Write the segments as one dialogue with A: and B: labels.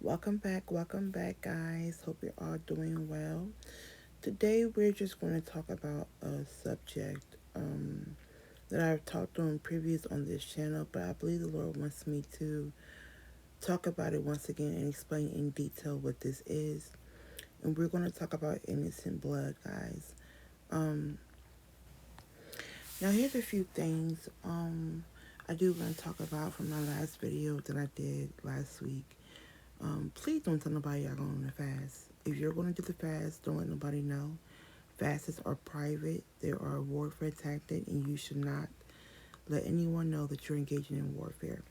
A: Welcome back, guys. Hope you're all doing well. Today, we're just going to talk about a subject that I've talked on previous on this channel, but I believe the Lord wants me to talk about it once again and explain in detail what this is. And we're going to talk about innocent blood, guys. Um, Now, here's a few things I do want to talk about from my last video that I did last week. Please don't tell nobody y'all going on a fast. If you're going to do the fast, don't let nobody know. Fasts are private. They are a warfare tactic, and you should not let anyone know that you're engaging in warfare.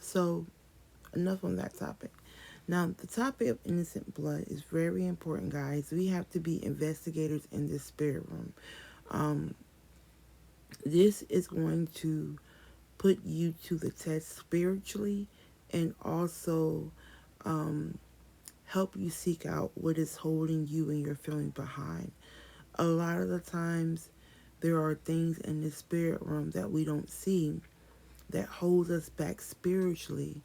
A: So enough on that topic. Now, the topic of innocent blood is very important, guys. We have to be investigators in this spirit room. Um, this is going to put you to the test spiritually and also help you seek out what is holding you and your feeling behind. A lot of the times, there are things in the spirit realm that we don't see that holds us back spiritually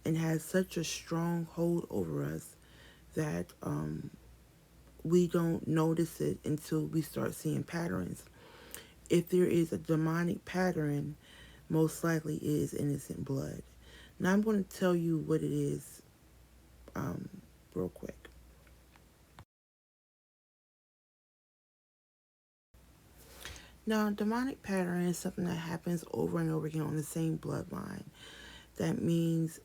A: and has such a strong hold over us that we don't notice it until we start seeing patterns. If there is a demonic pattern, most likely it is innocent blood. Now I'm going to tell you what it is real quick. Now, a demonic pattern is something that happens over and over again on the same bloodline. That means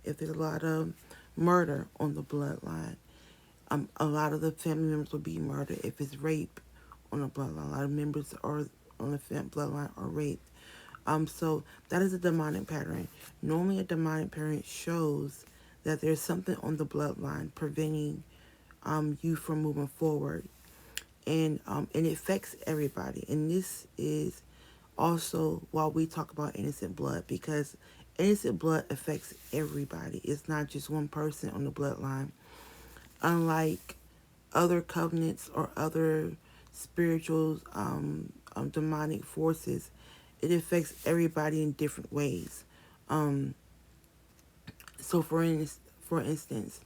A: if there's a lot of murder on the bloodline, a lot of the family members will be murdered. If it's rape on the bloodline, a lot of members are on the bloodline are raped. So that is a demonic pattern. Normally, a demonic pattern shows that there's something on the bloodline preventing you from moving forward, and it affects everybody. And this is also why we talk about innocent blood, because innocent blood affects everybody. It's not just one person on the bloodline. Unlike other covenants or other spiritual demonic forces, it affects everybody in different ways. Um, so for instance,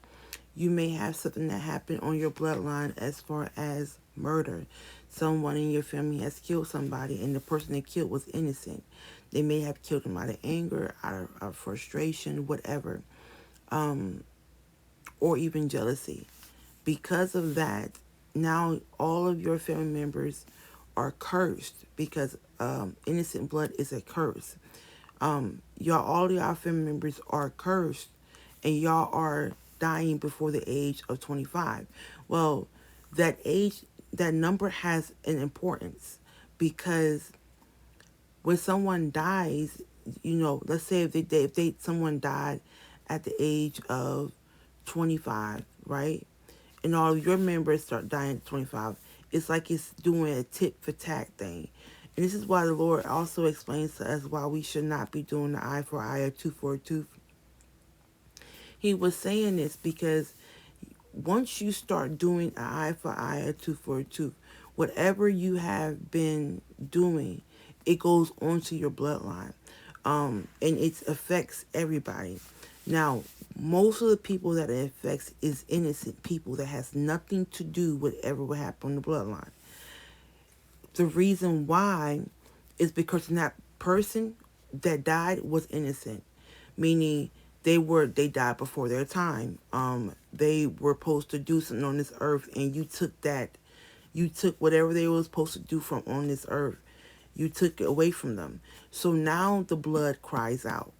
A: you may have something that happened on your bloodline as far as murder. Someone in your family has killed somebody, and the person they killed was innocent. They may have killed them out of anger, out of frustration, whatever, or even jealousy. Because of that, now all of your family members are cursed because innocent blood is a curse. All y'all family members are cursed, and y'all are dying before the age of 25. Well, that age, that number has an importance, because when someone dies, let's say if someone died at the age of 25, right? And all of your members start dying at 25. It's like it's doing a tit for tat thing. And this is why the Lord also explains to us why we should not be doing the eye for eye or tooth for a tooth. He was saying this because once you start doing an eye for eye or tooth for a tooth, whatever you have been doing, it goes onto your bloodline. And it affects everybody. Now, most of the people that it affects is innocent people that has nothing to do with whatever would happen on the bloodline. The reason why is because that person that died was innocent, meaning they died before their time. They were supposed to do something on this earth, and you took whatever they were supposed to do from on this earth, you took it away from them. So now the blood cries out.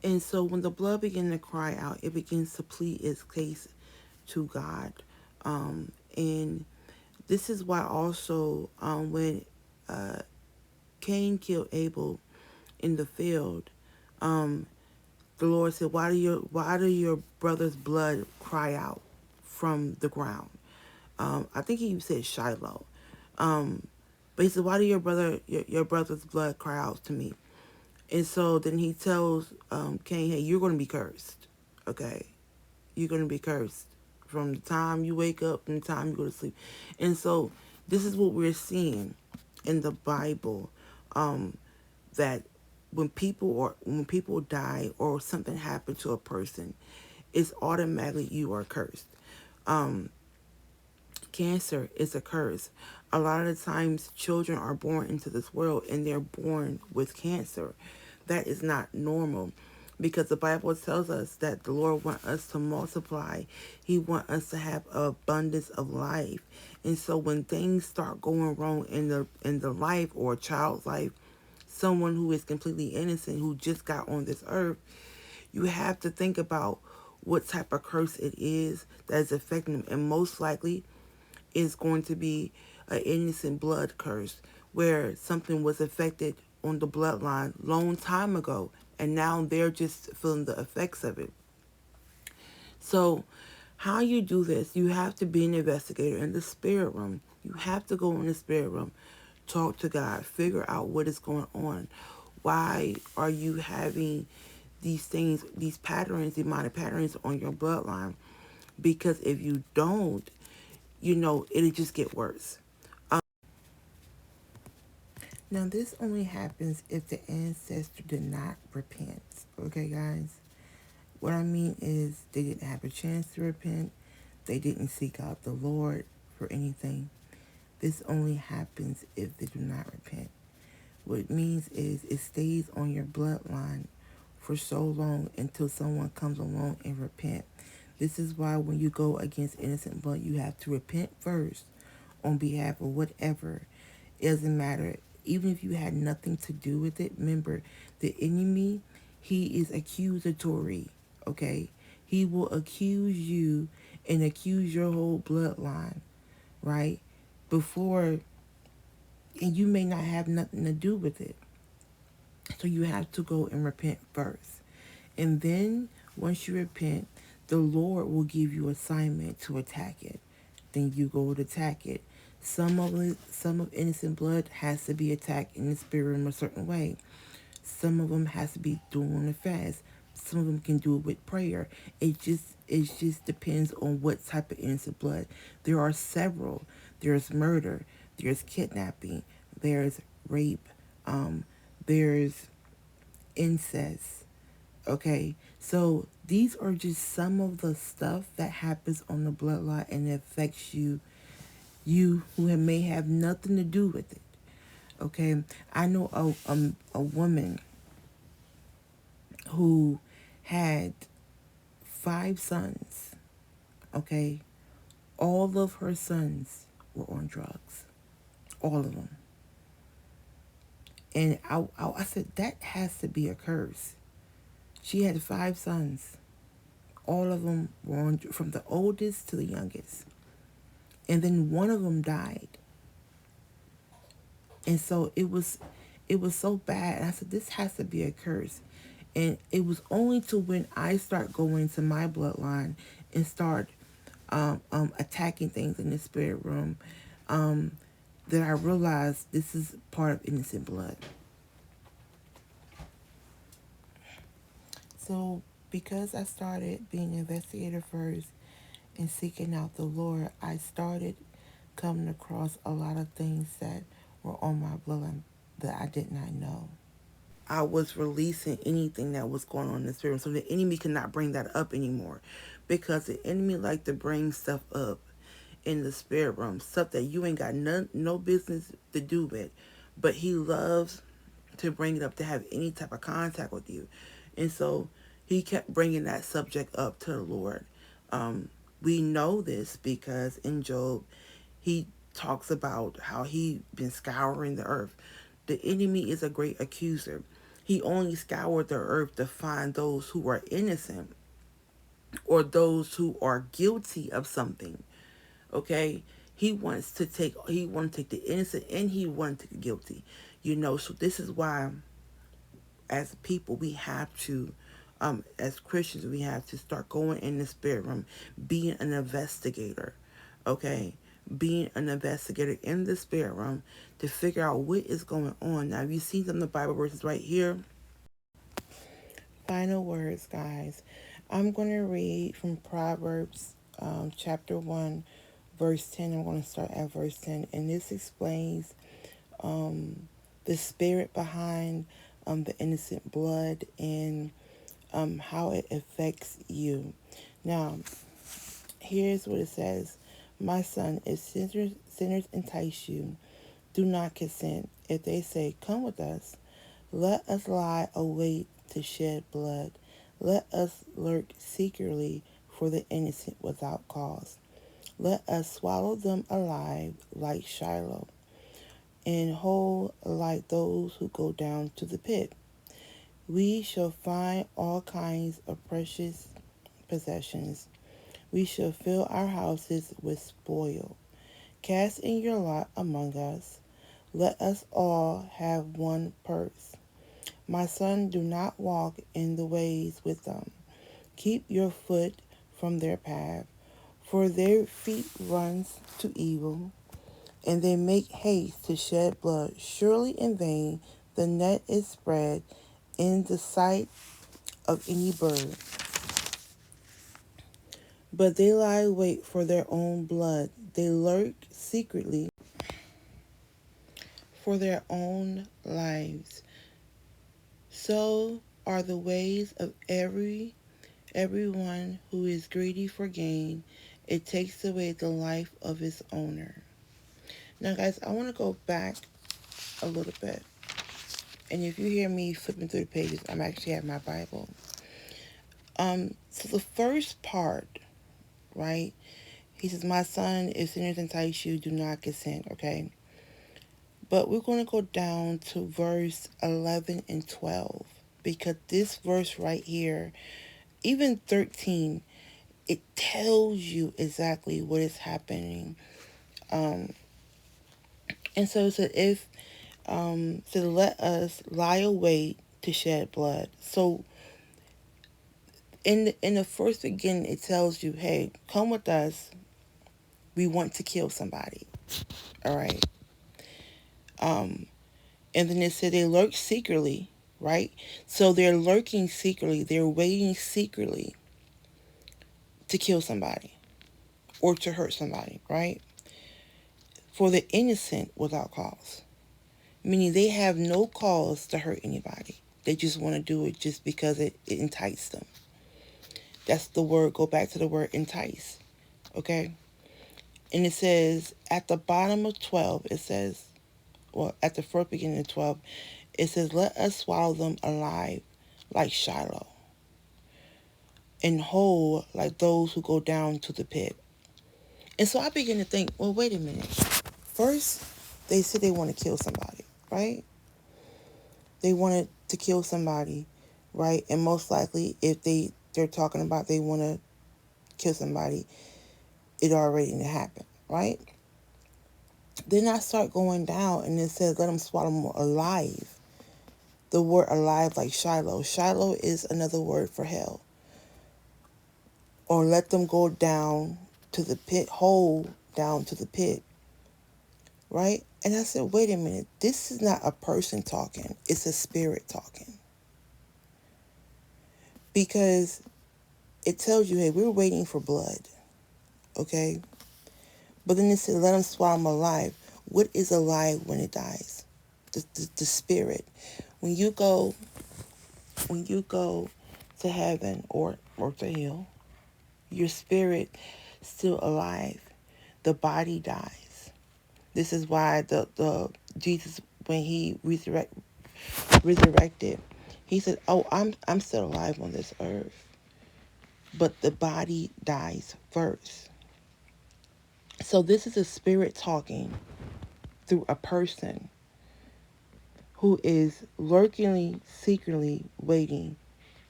A: And so when the blood begins to cry out, it begins to plead its case to God. And this is why also when Cain killed Abel in the field, the Lord said, why do your brother's blood cry out from the ground? I think he said Shiloh. But he said, why do your brother's blood cry out to me? And so then he tells Cain, hey, you're going to be cursed. Okay? You're going to be cursed from the time you wake up and the time you go to sleep. And so this is what we're seeing in the Bible, that when people die or something happened to a person, it's automatically you are cursed. Um, Cancer is a curse. A lot of the times, children are born into this world and they're born with cancer. That is not normal because the Bible tells us that the Lord wants us to multiply. He wants us to have an abundance of life. And so when things start going wrong in the life or a child's life, someone who is completely innocent who just got on this earth, you have to think about what type of curse it is that is affecting them. And most likely is going to be an innocent blood curse where something was affected on the bloodline long time ago and now they're just feeling the effects of it. So how you do this, you have to be an investigator in the spirit room. You have to go in the spirit room, talk to God, figure out what is going on. Why are you having these things, these patterns, demonic patterns on your bloodline? Because if you don't, it'll just get worse. Now, this only happens if the ancestor did not repent. Okay, guys? What I mean is they didn't have a chance to repent. They didn't seek out the Lord for anything. This only happens if they do not repent. What it means is it stays on your bloodline for so long until someone comes along and repent. This is why when you go against innocent blood, you have to repent first on behalf of whatever. It doesn't matter. Even if you had nothing to do with it, remember, the enemy, he is accusatory, okay? He will accuse you and accuse your whole bloodline, right? Before, and you may not have nothing to do with it. So you have to go and repent first. And then once you repent, the Lord will give you assignment to attack it. Then you go to attack it. Some of innocent blood has to be attacked in the spirit in a certain way. Some of them has to be doing a fast. Some of them can do it with prayer. It just depends on what type of innocent blood. There are several. There's murder. There's kidnapping. There's rape. There's incest. Okay, so these are just some of the stuff that happens on the bloodline and it affects you. You who may have nothing to do with it. Okay, I know a woman who had 5 sons. Okay, all of her sons were on drugs, all of them. And I said that has to be a curse. She had 5 sons. All of them were on, from the oldest to the youngest. And then one of them died. And so it was so bad. And I said, this has to be a curse. And it was only to when I start going to my bloodline and start attacking things in the spirit room that I realized this is part of innocent blood. So because I started being an investigator first and seeking out the Lord, I started coming across a lot of things that were on my bloodline that I did not know. I was releasing anything that was going on in the spirit. So the enemy cannot bring that up anymore. Because the enemy like to bring stuff up in the spirit realm. Stuff that you ain't got no business to do with. But he loves to bring it up to have any type of contact with you. And so he kept bringing that subject up to the Lord. We know this because in Job, he talks about how he been scouring the earth. The enemy is a great accuser. He only scoured the earth to find those who are innocent or those who are guilty of something. Okay? He wants to take the innocent and he wants to take the guilty. So this is why as people we have to as Christians we have to start going in the spirit realm, being an investigator. Okay? Being an investigator in the spirit realm to figure out what is going on. Now, you see some of the Bible verses right here. Final words, guys. I'm going to read from Proverbs chapter 1, verse 10. I'm going to start at verse 10. And this explains the spirit behind the innocent blood and how it affects you. Now, here's what it says. My son, if sinners entice you, do not consent. If they say, come with us, let us lie await to shed blood. Let us lurk secretly for the innocent without cause. Let us swallow them alive like Shiloh, and whole like those who go down to the pit. We shall find all kinds of precious possessions. We shall fill our houses with spoil. Cast in your lot among us. Let us all have one purse. My son, do not walk in the ways with them. Keep your foot from their path, for their feet runs to evil, and they make haste to shed blood. Surely in vain the net is spread in the sight of any bird. But they lie wait for their own blood. They lurk secretly for their own lives. So are the ways of everyone who is greedy for gain. It takes away the life of its owner. Now, guys, I want to go back a little bit. And if you hear me flipping through the pages, I'm actually at my Bible. So the first part, right? He says, my son, if sinners entice you, do not consent, okay? But we're going to go down to verse 11 and 12. Because this verse right here, even 13, it tells you exactly what is happening. And so it said, if, so let us lie await to shed blood. So in the first beginning, it tells you, hey, come with us. We want to kill somebody. All right. And then it said they lurk secretly, right? So they're lurking secretly. They're waiting secretly to kill somebody or to hurt somebody, right? For the innocent without cause. Meaning they have no cause to hurt anybody. They just want to do it just because it enticed them. That's the word, go back to the word entice. Okay? And it says at the bottom of 12, it says, well, at the first beginning of 12, it says, let us swallow them alive like Shiloh, and whole like those who go down to the pit. And so I begin to think, well, wait a minute. First, they said they want to kill somebody, right? They wanted to kill somebody, right? And most likely, if they're talking about they want to kill somebody, it already happened, right? Then I start going down, and it says, let them swallow them alive. The word alive, like Shiloh. Shiloh is another word for hell. Or let them go down to the pit, whole down to the pit, right? And I said, wait a minute. This is not a person talking. It's a spirit talking. Because it tells you, hey, we're waiting for blood, okay? But then it said, let them swallow them alive. What is alive when it dies? The spirit. When you go to heaven or to hell, your spirit still alive. The body dies. This is why the Jesus, when he resurrected, he said, oh, I'm still alive on this earth. But the body dies first. So this is a spirit talking through a person who is lurkingly, secretly waiting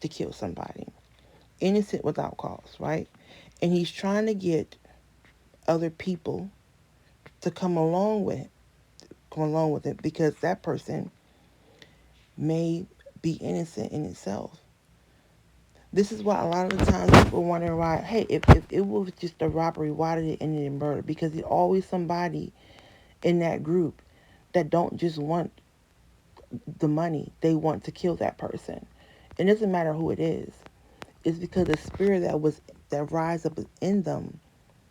A: to kill somebody. Innocent without cause, right? And he's trying to get other people to come along with it because that person may be innocent in itself. This is why a lot of the times people are wondering why, hey, if it was just a robbery, why did it end in murder? Because there's always somebody in that group that don't just want the money. They want to kill that person. It doesn't matter who it is. It's because the spirit that rise up in them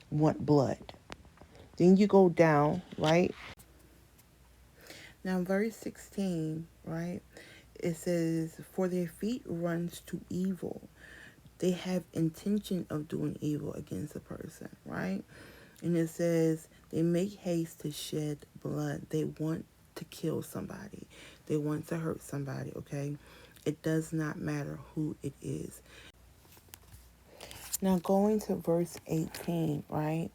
A: want blood. Then you go down, right? Now verse 16, right? it says, for their feet runs to evil. They have intention of doing evil against a person, right? And it says they make haste to shed blood. They want to kill somebody. They want to hurt somebody, okay? It does not matter who it is. Now, going to verse 18, right?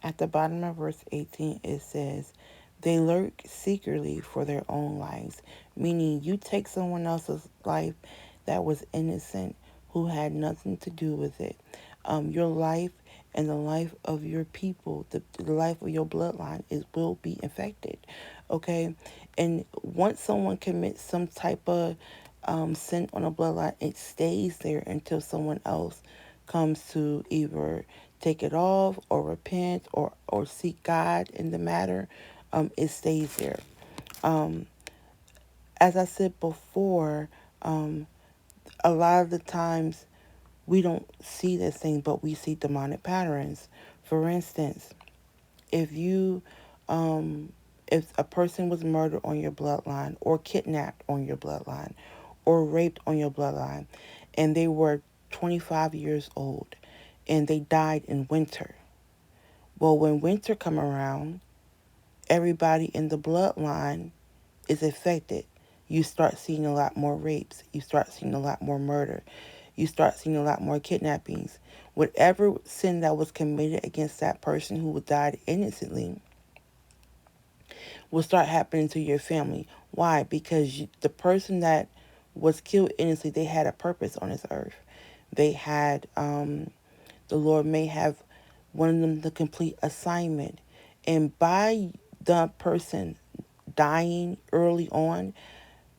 A: At the bottom of verse 18, it says, they lurk secretly for their own lives, meaning you take someone else's life that was innocent, who had nothing to do with it. Your life and the life of your people, the life of your bloodline will be affected, okay? And once someone commits some type of sin on a bloodline, it stays there until someone else comes to either take it off or repent or seek God in the matter. It stays there. Um, as I said before, a lot of the times we don't see this thing, but we see demonic patterns. For instance, if you if a person was murdered on your bloodline or kidnapped on your bloodline or raped on your bloodline and they were 25 years old and they died in winter. Well, when winter come around, everybody in the bloodline is affected. You start seeing a lot more rapes. You start seeing a lot more murder. You start seeing a lot more kidnappings. Whatever sin that was committed against that person who died innocently will start happening to your family. Why? Because the person that was killed innocently, they had a purpose on this earth. They had, the Lord may have wanted them to complete assignment. And by the person dying early on,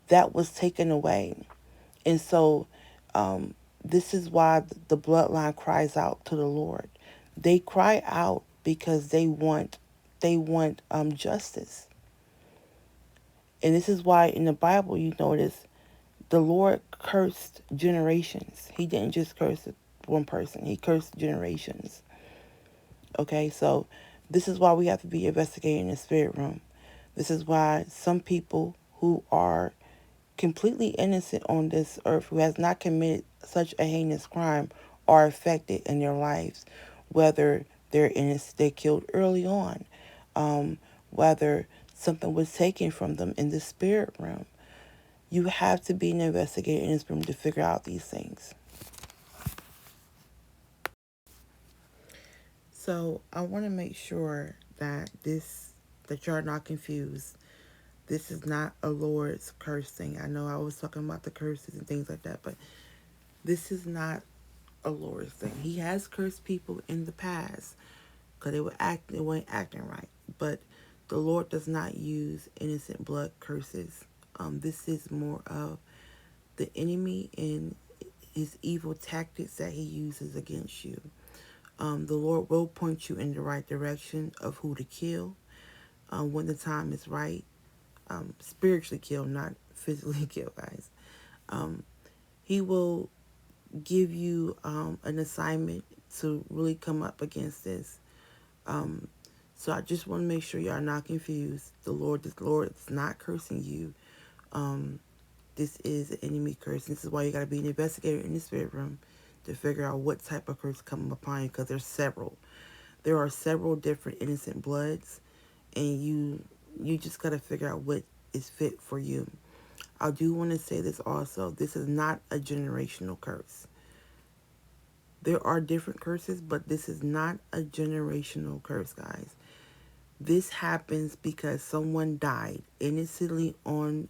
A: that was taken away. And so this is why the bloodline cries out to the Lord. They cry out because they want justice. And this is why in the Bible you notice the Lord cursed generations. He didn't just curse one person. He cursed generations. Okay, so this is why we have to be investigating in the spirit realm. This is why some people who are completely innocent on this earth, who has not committed such a heinous crime, are affected in their lives. Whether they're innocent, they killed early on. Whether something was taken from them in the spirit realm. You have to be an investigator in this room to figure out these things. So I want to make sure that you're not confused. This is not a Lord's curse thing. I know I was talking about the curses and things like that, but this is not a Lord's thing. He has cursed people in the past because they weren't acting right. But the Lord does not use innocent blood curses. This is more of the enemy and his evil tactics that he uses against you. The Lord will point you in the right direction of who to kill when the time is right. Spiritually kill, not physically kill, guys. He will give you an assignment to really come up against this. So I just want to make sure y'all not confused. The Lord is not cursing you. This is an enemy curse. This is why you got to be an investigator in the spirit room to figure out what type of curse coming upon you, because there's several. There are several different innocent bloods, and you just got to figure out what is fit for you. I do want to say this also. This is not a generational curse. There are different curses, but this is not a generational curse, guys. This happens because someone died innocently and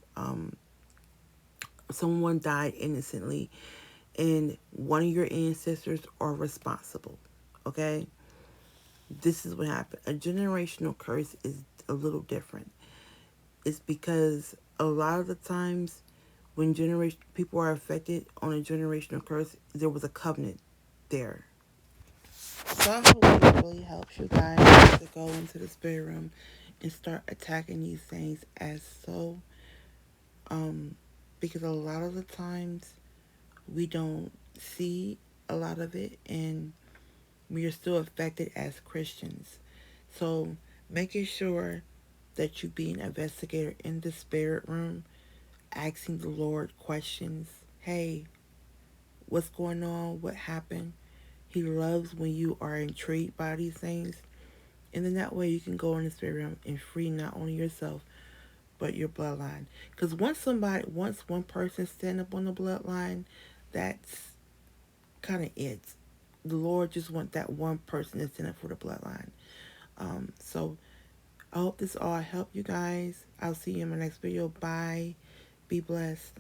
A: one of your ancestors are responsible. Okay? This is what happened. A generational curse is a little different. It's because a lot of the times when people are affected on a generational curse, there was a covenant there. So I hope it really helps you guys to go into the spirit room and start attacking these things as so. Because a lot of the times we don't see a lot of it and we are still affected as Christians. So making sure that you be an investigator in the spirit room asking the Lord questions. Hey, what's going on? What happened? He loves when you are intrigued by these things. And then that way you can go in the spirit realm and free not only yourself, but your bloodline. Because once one person stand up on the bloodline, that's kind of it. The Lord just want that one person to stand up for the bloodline. So I hope this all helped you guys. I'll see you in my next video. Bye. Be blessed.